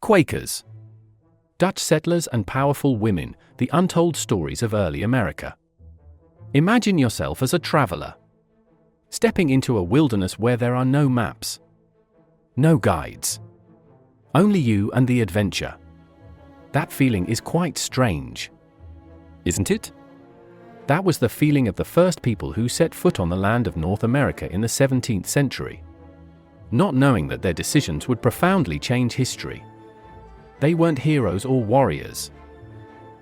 Quakers. Dutch settlers and powerful women, the untold stories of early America. Imagine yourself as a traveler, stepping into a wilderness where there are no maps, no guides, only you and the adventure. That feeling is quite strange, isn't it? That was the feeling of the first people who set foot on the land of North America in the 17th century, not knowing that their decisions would profoundly change history. They weren't heroes or warriors,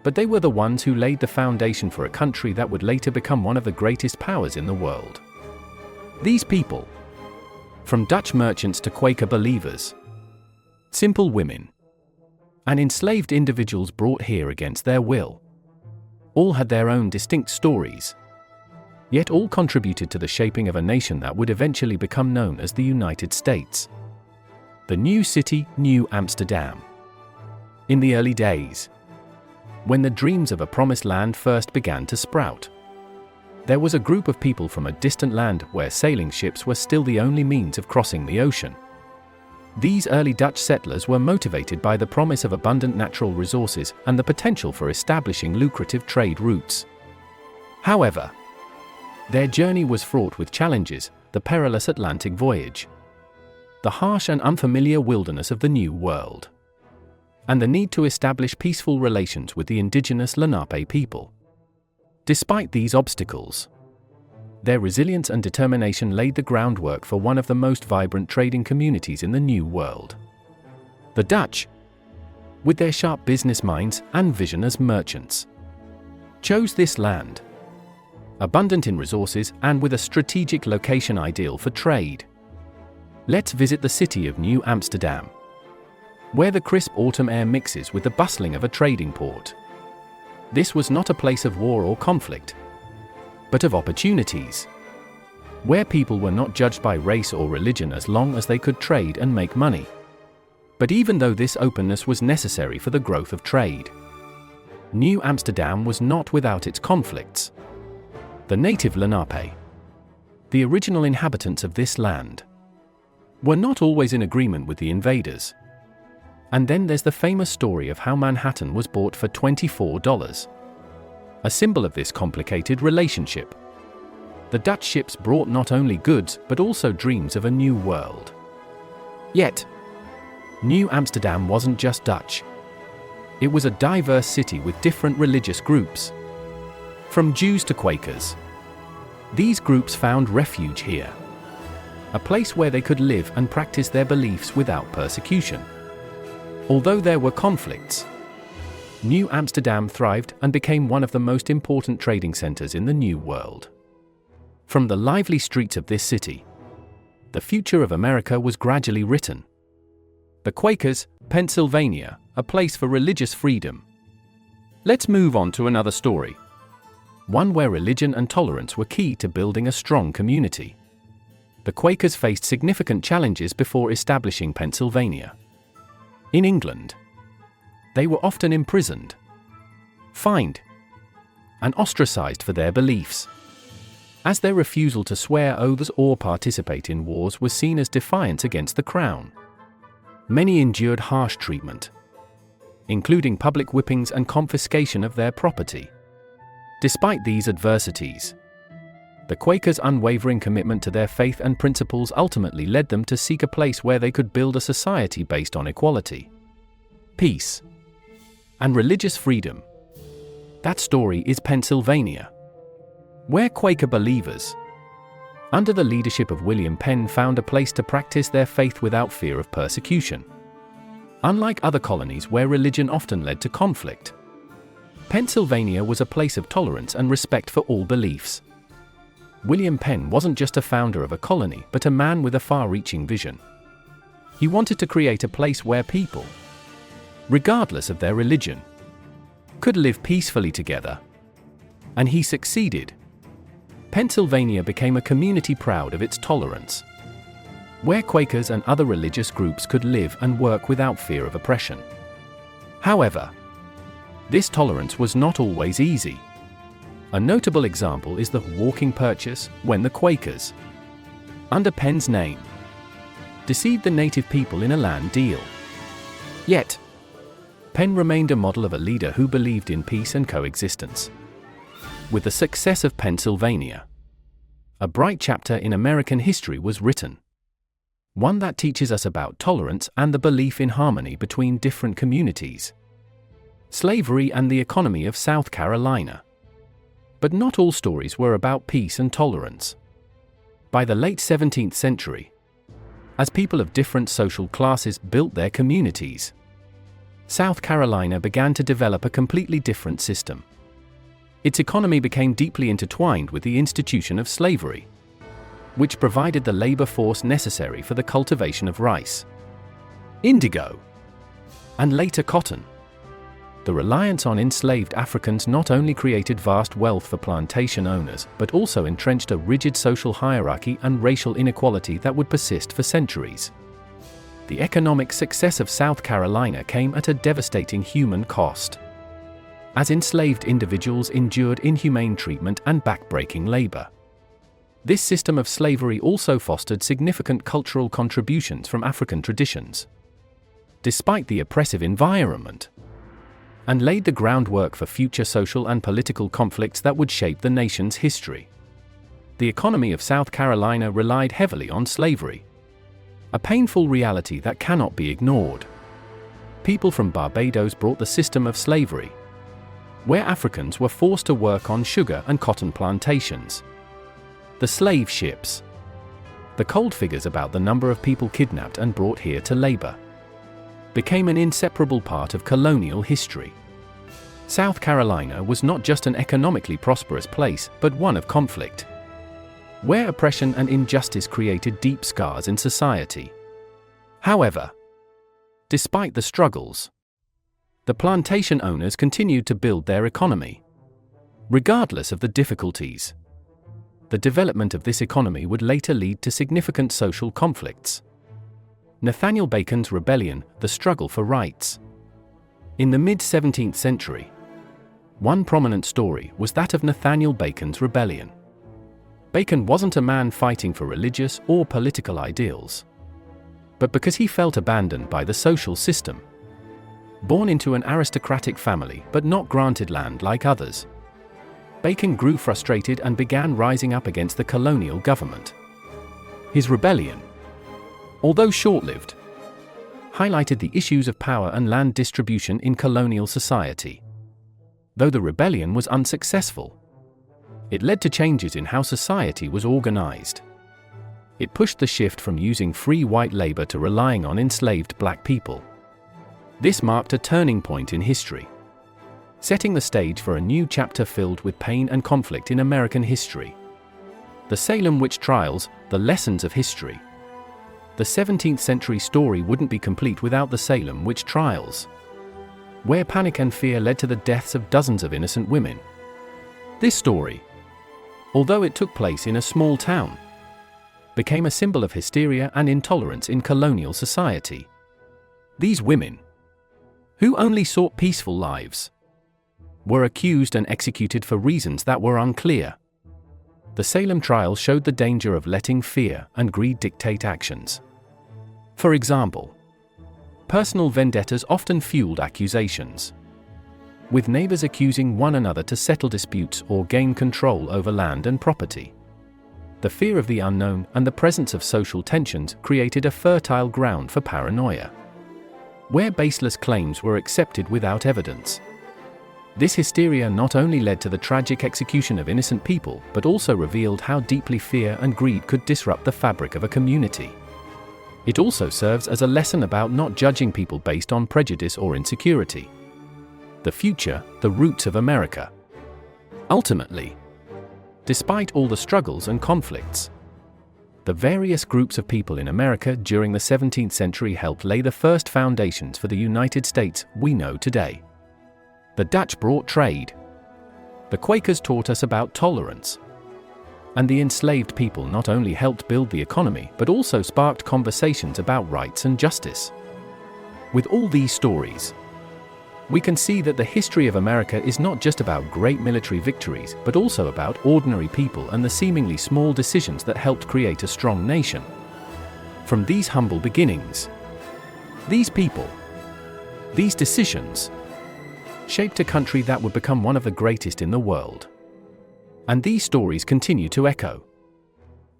but they were the ones who laid the foundation for a country that would later become one of the greatest powers in the world. These people, from Dutch merchants to Quaker believers, simple women, and enslaved individuals brought here against their will, all had their own distinct stories, yet all contributed to the shaping of a nation that would eventually become known as the United States. The new city, New Amsterdam. In the early days, when the dreams of a promised land first began to sprout, there was a group of people from a distant land where sailing ships were still the only means of crossing the ocean. These early Dutch settlers were motivated by the promise of abundant natural resources and the potential for establishing lucrative trade routes. However, their journey was fraught with challenges: the perilous Atlantic voyage, the harsh and unfamiliar wilderness of the New World, and the need to establish peaceful relations with the indigenous Lenape people. Despite these obstacles, their resilience and determination laid the groundwork for one of the most vibrant trading communities in the New World. The Dutch, with their sharp business minds and vision as merchants, chose this land, abundant in resources and with a strategic location ideal for trade. Let's visit the city of New Amsterdam, where the crisp autumn air mixes with the bustling of a trading port. This was not a place of war or conflict, but of opportunities, where people were not judged by race or religion as long as they could trade and make money. But even though this openness was necessary for the growth of trade, New Amsterdam was not without its conflicts. The native Lenape, the original inhabitants of this land, were not always in agreement with the invaders. And then there's the famous story of how Manhattan was bought for $24. A symbol of this complicated relationship. The Dutch ships brought not only goods but also dreams of a new world. Yet, New Amsterdam wasn't just Dutch. It was a diverse city with different religious groups, from Jews to Quakers. These groups found refuge here, a place where they could live and practice their beliefs without persecution. Although there were conflicts, New Amsterdam thrived and became one of the most important trading centers in the New World. From the lively streets of this city, the future of America was gradually written. The Quakers, Pennsylvania, a place for religious freedom. Let's move on to another story, one where religion and tolerance were key to building a strong community. The Quakers faced significant challenges before establishing Pennsylvania. In England, they were often imprisoned, fined, and ostracized for their beliefs, as their refusal to swear oaths or participate in wars was seen as defiance against the crown. Many endured harsh treatment, including public whippings and confiscation of their property. Despite these adversities, the Quakers' unwavering commitment to their faith and principles ultimately led them to seek a place where they could build a society based on equality, peace, and religious freedom. That story is Pennsylvania, where Quaker believers, under the leadership of William Penn, found a place to practice their faith without fear of persecution. Unlike other colonies where religion often led to conflict, Pennsylvania was a place of tolerance and respect for all beliefs. William Penn wasn't just a founder of a colony, but a man with a far-reaching vision. He wanted to create a place where people, regardless of their religion, could live peacefully together. And he succeeded. Pennsylvania became a community proud of its tolerance, where Quakers and other religious groups could live and work without fear of oppression. However, this tolerance was not always easy. A notable example is the Walking Purchase, when the Quakers, under Penn's name, deceived the native people in a land deal. Yet, Penn remained a model of a leader who believed in peace and coexistence. With the success of Pennsylvania, a bright chapter in American history was written. One that teaches us about tolerance and the belief in harmony between different communities. Slavery and the economy of South Carolina. But not all stories were about peace and tolerance. By the late 17th century, as people of different social classes built their communities, South Carolina began to develop a completely different system. Its economy became deeply intertwined with the institution of slavery, which provided the labor force necessary for the cultivation of rice, indigo, and later cotton. The reliance on enslaved Africans not only created vast wealth for plantation owners, but also entrenched a rigid social hierarchy and racial inequality that would persist for centuries. The economic success of South Carolina came at a devastating human cost, as enslaved individuals endured inhumane treatment and backbreaking labor. This system of slavery also fostered significant cultural contributions from African traditions, despite the oppressive environment, and laid the groundwork for future social and political conflicts that would shape the nation's history. The economy of South Carolina relied heavily on slavery, a painful reality that cannot be ignored. People from Barbados brought the system of slavery, where Africans were forced to work on sugar and cotton plantations. The slave ships, the cold figures about the number of people kidnapped and brought here to labor, became an inseparable part of colonial history. South Carolina was not just an economically prosperous place, but one of conflict, where oppression and injustice created deep scars in society. However, despite the struggles, the plantation owners continued to build their economy, regardless of the difficulties. The development of this economy would later lead to significant social conflicts. Nathaniel Bacon's rebellion, the struggle for rights. In the mid-17th century, one prominent story was that of Nathaniel Bacon's rebellion. Bacon wasn't a man fighting for religious or political ideals, but because he felt abandoned by the social system. Born into an aristocratic family but not granted land like others, Bacon grew frustrated and began rising up against the colonial government. His rebellion, although short-lived, highlighted the issues of power and land distribution in colonial society. Though the rebellion was unsuccessful, it led to changes in how society was organized. It pushed the shift from using free white labor to relying on enslaved black people. This marked a turning point in history, setting the stage for a new chapter filled with pain and conflict in American history. The Salem Witch Trials, the lessons of history. The 17th century story wouldn't be complete without the Salem Witch Trials, where panic and fear led to the deaths of dozens of innocent women. This story, although it took place in a small town, became a symbol of hysteria and intolerance in colonial society. These women, who only sought peaceful lives, were accused and executed for reasons that were unclear. The Salem trial showed the danger of letting fear and greed dictate actions. For example, personal vendettas often fueled accusations, with neighbors accusing one another to settle disputes or gain control over land and property. The fear of the unknown and the presence of social tensions created a fertile ground for paranoia, where baseless claims were accepted without evidence. This hysteria not only led to the tragic execution of innocent people, but also revealed how deeply fear and greed could disrupt the fabric of a community. It also serves as a lesson about not judging people based on prejudice or insecurity. The future, the roots of America. Ultimately, despite all the struggles and conflicts, the various groups of people in America during the 17th century helped lay the first foundations for the United States we know today. The Dutch brought trade. The Quakers taught us about tolerance. And the enslaved people not only helped build the economy, but also sparked conversations about rights and justice. With all these stories, we can see that the history of America is not just about great military victories, but also about ordinary people and the seemingly small decisions that helped create a strong nation. From these humble beginnings, these people, These decisions shaped a country that would become one of the greatest in the world. And these stories continue to echo,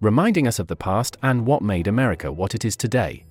reminding us of the past and what made America what it is today.